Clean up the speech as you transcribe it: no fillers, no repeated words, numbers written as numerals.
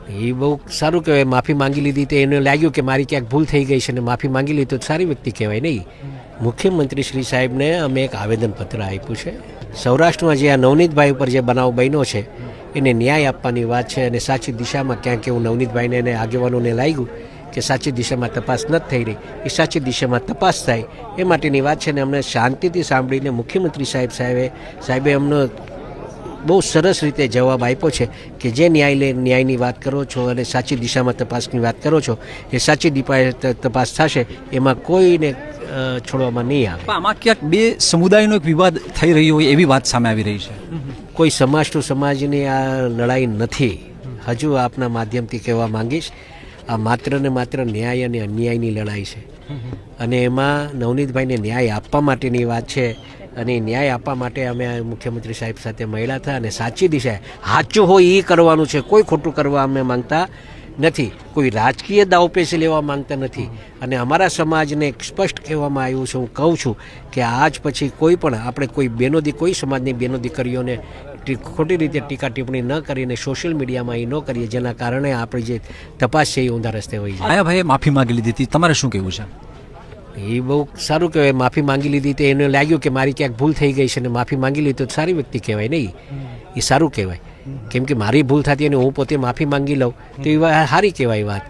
એ બહુ સારું કહેવાય. માફી માંગી લીધી તો એને લાગ્યું કે મારી ક્યાંક ભૂલ થઈ ગઈ છે અને માફી માંગી લીધી તો સારી વ્યક્તિ કહેવાય નહીં. મુખ્યમંત્રી શ્રી સાહેબને અમે એક આવેદનપત્ર આપ્યું છે. સૌરાષ્ટ્રમાં જે આ નવનીતભાઈ ઉપર જે બનાવ બન્યો છે એને ન્યાય આપવાની વાત છે અને સાચી દિશામાં ક્યાંક એવું નવનીતભાઈને એને આગેવાનોને લાગ્યું કે સાચી દિશામાં તપાસ નથી થઈ રહી, એ સાચી દિશામાં તપાસ થાય એ માટેની વાત છે. ને અમને શાંતિથી સાંભળીને મુખ્યમંત્રી સાહેબે અમને બહુ સરસ રીતે જવાબ આપ્યો છે કે જે ન્યાયની વાત કરો છો અને સાચી દિશામાં તપાસની વાત કરો છો એ સાચી તપાસ થશે, એમાં કોઈને છોડવામાં નહીં આવે. આમાં ક્યાંક બે સમુદાયનો એક વિવાદ થઈ રહ્યો હોય એવી વાત સામે આવી રહી છે. કોઈ સમાજ ટુ સમાજની આ લડાઈ નથી. હજુ આપના માધ્યમથી કહેવા માંગીશ, આ માત્ર ને માત્ર ન્યાય અને અન્યાયની લડાઈ છે અને એમાં નવનીતભાઈને ન્યાય આપવા માટેની વાત છે. અને ન્યાય આપવા માટે અમે મુખ્યમંત્રી સાહેબ સાથે મળ્યા હતા અને સાચી દિશા સાચું હોય એ કરવાનું છે. કોઈ ખોટું કરવા અમે માંગતા નથી, કોઈ રાજકીય દાવપેચી લેવા માંગતા નથી. અને અમારા સમાજને સ્પષ્ટ કહેવામાં આવ્યું છે, હું કહું છું કે આજ પછી કોઈ પણ આપણે કોઈ સમાજની બેનો દીકરીઓને ખોટી રીતે ટીકા ટિપ્પણી ન કરીને સોશિયલ મીડિયામાં એ ન કરીએ, જેના કારણે આપણી જે તપાસ છે એ ઊંધા રસ્તે વહી જાય. માયાભાઈએ માફી માંગી લીધી હતી, તમારે શું કહેવું છે? એ બહુ સારું કહેવાય. માફી માંગી લીધી તો એને લાગ્યું કે મારી ક્યાંક ભૂલ થઈ ગઈ છે અને માફી માંગી લીધી તો સારી વ્યક્તિ કહેવાય નહીં. એ સારું કહેવાય. કેમ કે મારી ભૂલ થતી અને હું પોતે માફી માંગી લઉં તો એ સારી કહેવાય વાત.